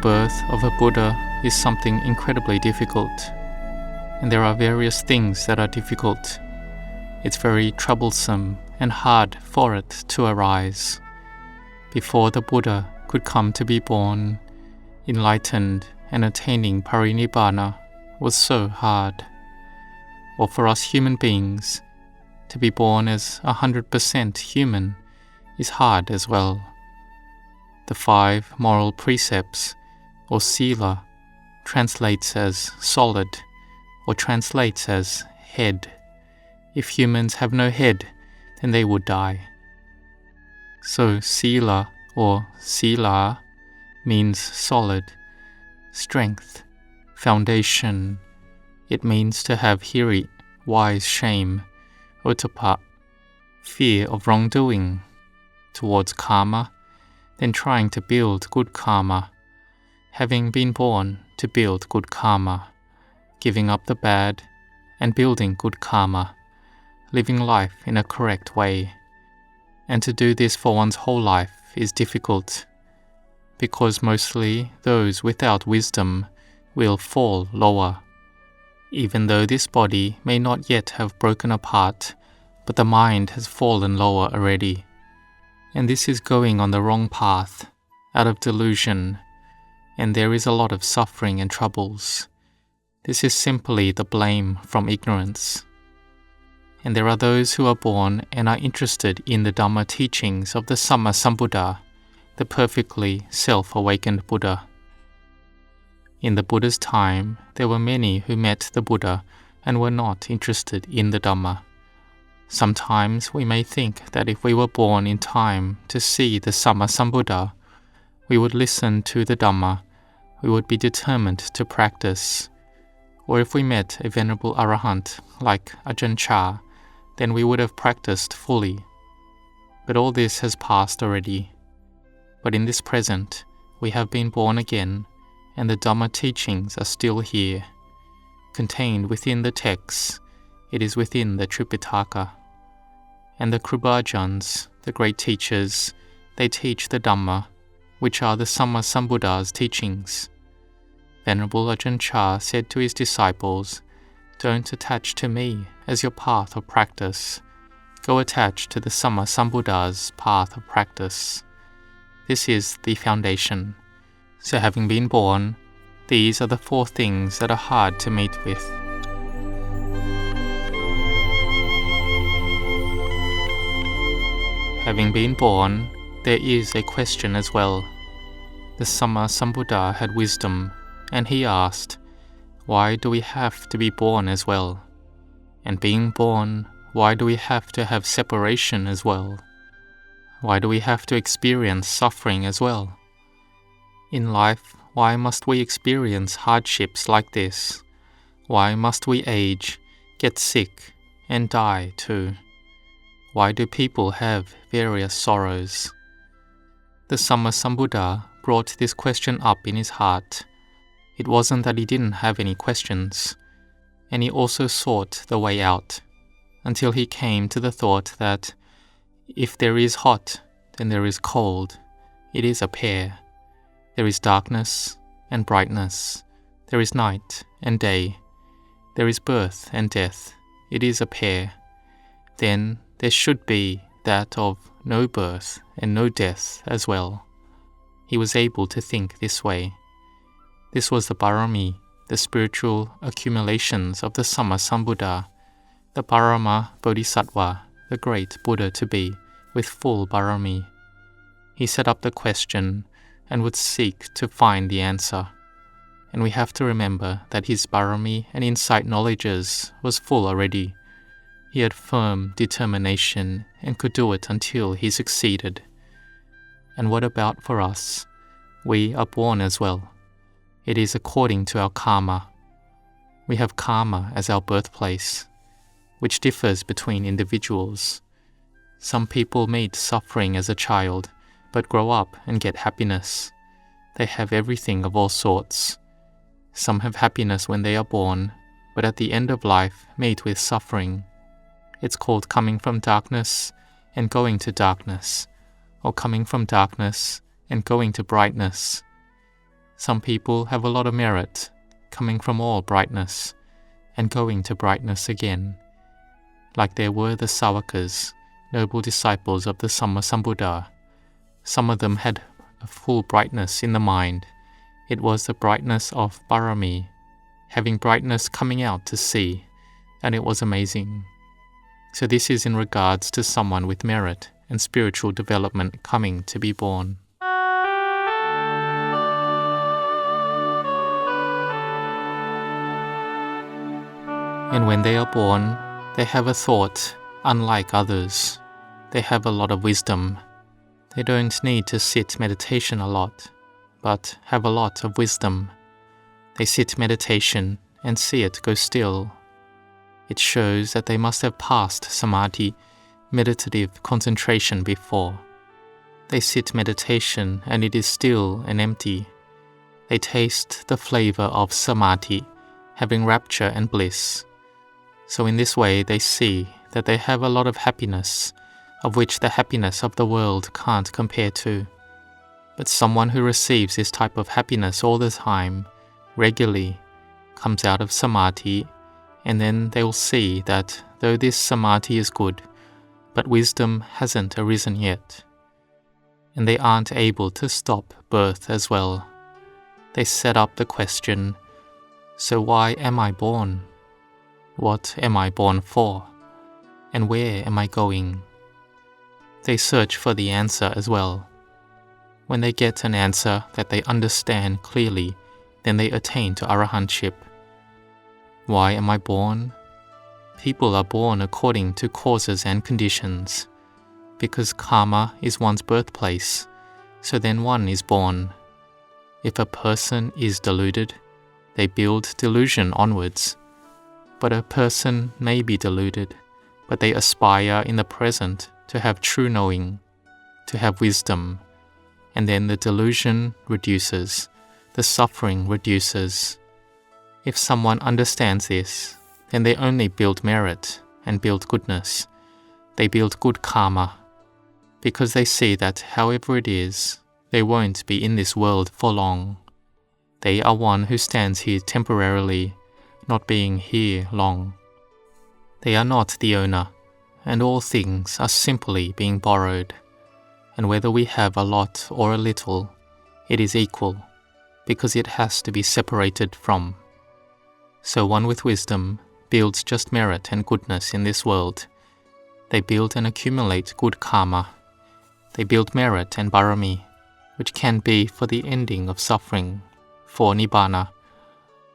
birth of a Buddha is something incredibly difficult, and there are various things that are difficult. It's very troublesome and hard for it to arise. Before the Buddha could come to be born, enlightened and attaining parinibbana was so hard. Or for us human beings, to be born as 100% human is hard as well. The 5 moral precepts, or sila, translates as solid, or translates as head. If humans have no head, then they would die. So sila, or sila, means solid, strength, foundation. It means to have hiri, wise shame, ottappa, fear of wrongdoing, towards karma, then trying to build good karma, having been born to build good karma, giving up the bad and building good karma, living life in a correct way. And to do this for one's whole life is difficult, because mostly those without wisdom will fall lower. Even though this body may not yet have broken apart, but the mind has fallen lower already. And this is going on the wrong path, out of delusion, and there is a lot of suffering and troubles. This is simply the blame from ignorance. And there are those who are born and are interested in the Dhamma teachings of the Samma Sambuddha, the perfectly self-awakened Buddha. In the Buddha's time, there were many who met the Buddha and were not interested in the Dhamma. Sometimes we may think that if we were born in time to see the Samma Sambuddha, we would listen to the Dhamma, we would be determined to practice. Or if we met a venerable arahant like Ajahn Chah, then we would have practiced fully. But all this has passed already. But in this present, we have been born again, and the Dhamma teachings are still here. Contained within the texts, it is within the Tripitaka. And the Krubajans, the great teachers, they teach the Dhamma, which are the Samma Sambuddha's teachings. Venerable Ajahn Chah said to his disciples, "Don't attach to me as your path of practice. Go attach to the Samma Sambuddha's path of practice." This is the foundation. So having been born, these are the 4 things that are hard to meet with. Having been born, there is a question as well. The Samma Sambuddha had wisdom, and he asked, why do we have to be born as well? And being born, why do we have to have separation as well? Why do we have to experience suffering as well? In life, why must we experience hardships like this? Why must we age, get sick, and die too? Why do people have various sorrows? The Samma Sambuddha brought this question up in his heart. It wasn't that he didn't have any questions, and he also sought the way out, until he came to the thought that if there is hot, then there is cold. It is a pair. There is darkness and brightness. There is night and day. There is birth and death. It is a pair. Then there should be that of no birth and no death as well. He was able to think this way. This was the Barami, the spiritual accumulations of the Samma Sambuddha, the Parama Bodhisattva, the great Buddha to be, with full Barami. He set up the question and would seek to find the answer. And we have to remember that his Barami and insight knowledges was full already. He had firm determination and could do it until he succeeded. And what about for us? We are born as well. It is according to our karma. We have karma as our birthplace, which differs between individuals. Some people meet suffering as a child, but grow up and get happiness. They have everything of all sorts. Some have happiness when they are born, but at the end of life meet with suffering. It's called coming from darkness and going to darkness, or coming from darkness and going to brightness. Some people have a lot of merit, coming from all brightness, and going to brightness again. Like there were the Savakas, noble disciples of the Sammasambuddha. Some of them had a full brightness in the mind. It was the brightness of Parami, having brightness coming out to see, and it was amazing. So this is in regards to someone with merit and spiritual development coming to be born. And when they are born, they have a thought unlike others. They have a lot of wisdom. They don't need to sit meditation a lot, but have a lot of wisdom. They sit meditation and see it go still. It shows that they must have passed samadhi, meditative concentration before. They sit meditation and it is still and empty. They taste the flavor of samadhi, having rapture and bliss. So in this way they see that they have a lot of happiness, of which the happiness of the world can't compare to. But someone who receives this type of happiness all the time, regularly, comes out of samadhi, and then they will see that though this samadhi is good, but wisdom hasn't arisen yet. And they aren't able to stop birth as well. They set up the question, so why am I born? What am I born for? And where am I going? They search for the answer as well. When they get an answer that they understand clearly, then they attain to arahantship. Why am I born? People are born according to causes and conditions. Because karma is one's birthplace, so then one is born. If a person is deluded, they build delusion onwards. But a person may be deluded, but they aspire in the present to have true knowing, to have wisdom, and then the delusion reduces, the suffering reduces. If someone understands this, then they only build merit and build goodness. They build good karma, because they see that however it is, they won't be in this world for long. They are one who stands here temporarily, not being here long. They are not the owner, and all things are simply being borrowed. And whether we have a lot or a little, it is equal, because it has to be separated from. So one with wisdom builds just merit and goodness in this world. They build and accumulate good karma. They build merit and parami, which can be for the ending of suffering, for nibbana,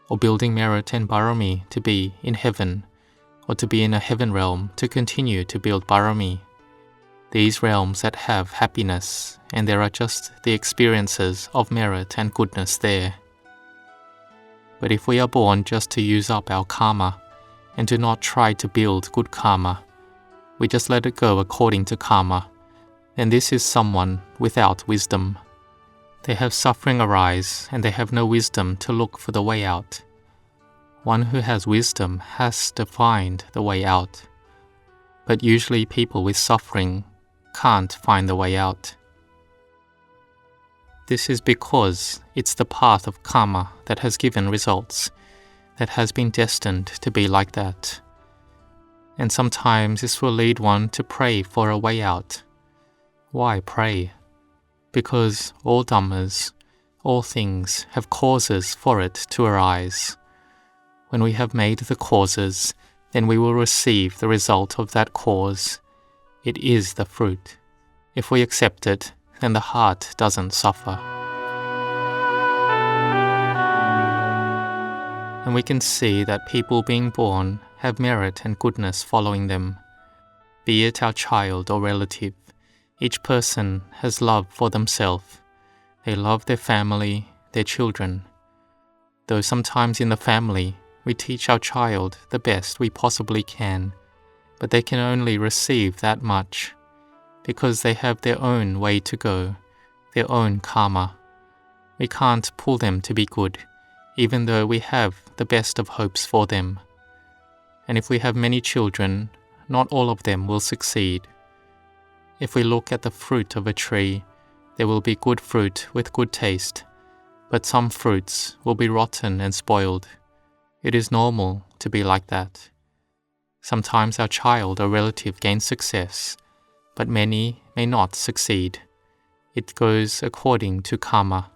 or building merit and parami to be in heaven, or to be in a heaven realm to continue to build parami. These realms that have happiness, and there are just the experiences of merit and goodness there. But if we are born just to use up our karma, and do not try to build good karma, we just let it go according to karma, then this is someone without wisdom. They have suffering arise, and they have no wisdom to look for the way out. One who has wisdom has to find the way out. But usually people with suffering can't find the way out. This is because it's the path of karma that has given results, that has been destined to be like that. And sometimes this will lead one to pray for a way out. Why pray? Because all Dhammas, all things have causes for it to arise. When we have made the causes, then we will receive the result of that cause. It is the fruit. If we accept it, then the heart doesn't suffer. And we can see that people being born have merit and goodness following them. Be it our child or relative, each person has love for themselves. They love their family, their children. Though sometimes in the family, we teach our child the best we possibly can, but they can only receive that much, because they have their own way to go, their own karma. We can't pull them to be good, even though we have the best of hopes for them. And if we have many children, not all of them will succeed. If we look at the fruit of a tree, there will be good fruit with good taste, but some fruits will be rotten and spoiled. It is normal to be like that. Sometimes our child or relative gains success, but many may not succeed. It goes according to karma,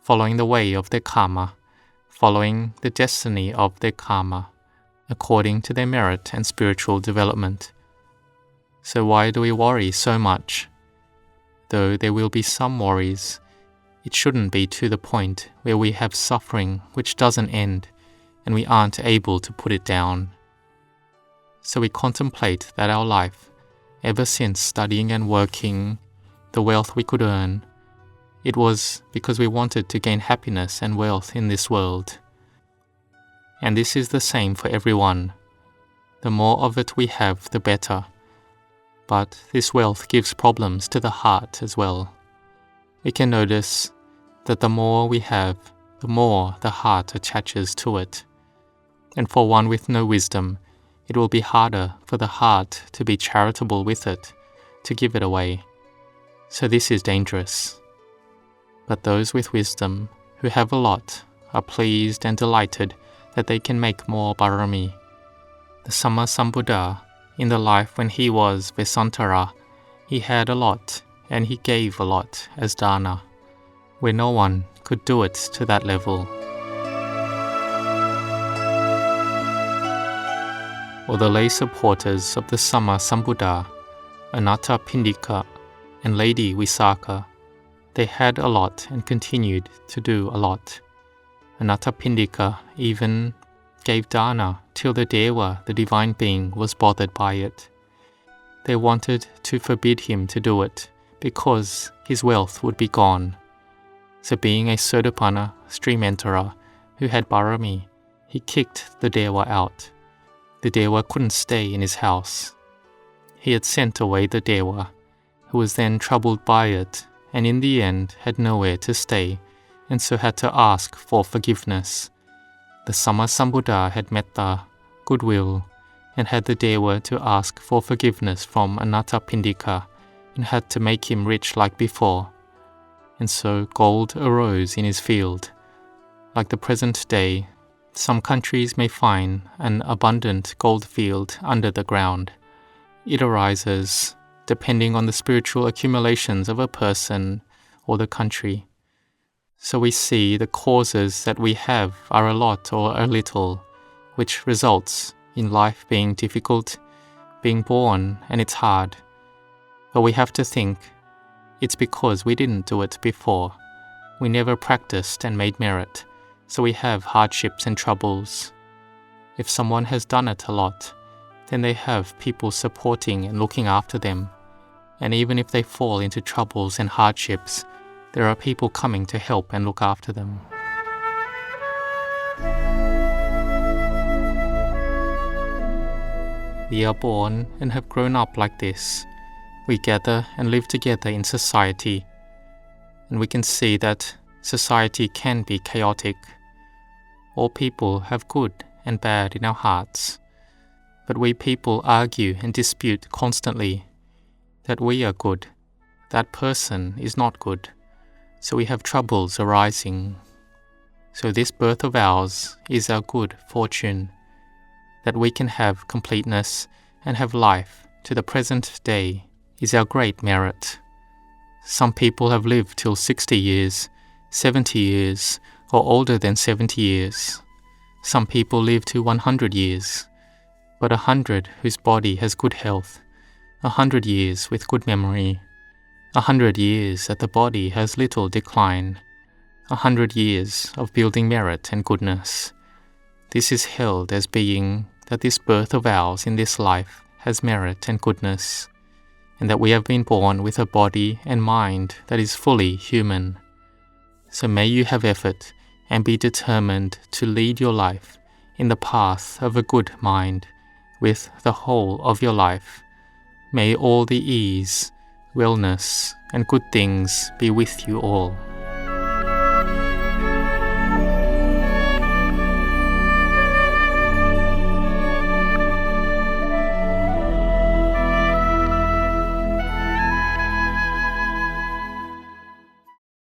following the way of their karma, following the destiny of their karma, according to their merit and spiritual development. So why do we worry so much? Though there will be some worries, it shouldn't be to the point where we have suffering which doesn't end and we aren't able to put it down. So we contemplate that our life, ever since studying and working, the wealth we could earn, it was because we wanted to gain happiness and wealth in this world. And this is the same for everyone. The more of it we have, the better. But this wealth gives problems to the heart as well. We can notice that the more we have, the more the heart attaches to it. And for one with no wisdom, it will be harder for the heart to be charitable with it, to give it away. So this is dangerous. But those with wisdom, who have a lot, are pleased and delighted that they can make more barami. The Sammasambuddha, in the life when he was Vesantara, he had a lot, and he gave a lot as dana, where no one could do it to that level. Or the lay supporters of the Sammasambuddha, Anathapindika and Lady Visakha, they had a lot and continued to do a lot. Anathapindika even gave dana till the Deva, the divine being, was bothered by it. They wanted to forbid him to do it because his wealth would be gone. So being a Sotapanna stream enterer who had barami, he kicked the Deva out. The Deva couldn't stay in his house. He had sent away the Deva, who was then troubled by it, and in the end had nowhere to stay, and so had to ask for forgiveness. The Sammasambuddha had metta, goodwill, and had the Deva to ask for forgiveness from Anathapindika, and had to make him rich like before. And so gold arose in his field. Like the present day, some countries may find an abundant gold field under the ground. It arises depending on the spiritual accumulations of a person or the country. So we see the causes that we have are a lot or a little, which results in life being difficult, being born, and it's hard. But we have to think, it's because we didn't do it before. We never practiced and made merit, so we have hardships and troubles. If someone has done it a lot, then they have people supporting and looking after them. And even if they fall into troubles and hardships, there are people coming to help and look after them. We are born and have grown up like this. We gather and live together in society. And we can see that society can be chaotic. All people have good and bad in our hearts. But we people argue and dispute constantly that we are good, that person is not good. So we have troubles arising. So this birth of ours is our good fortune, that we can have completeness and have life to the present day is our great merit. Some people have lived till 60 years, 70 years, or older than 70 years. Some people live to 100 years, but 100 whose body has good health, 100 years with good memory, 100 years that the body has little decline, 100 years of building merit and goodness. This is held as being that this birth of ours in this life has merit and goodness, and that we have been born with a body and mind that is fully human. So may you have effort and be determined to lead your life in the path of a good mind with the whole of your life. May all the ease, wellness, and good things be with you all.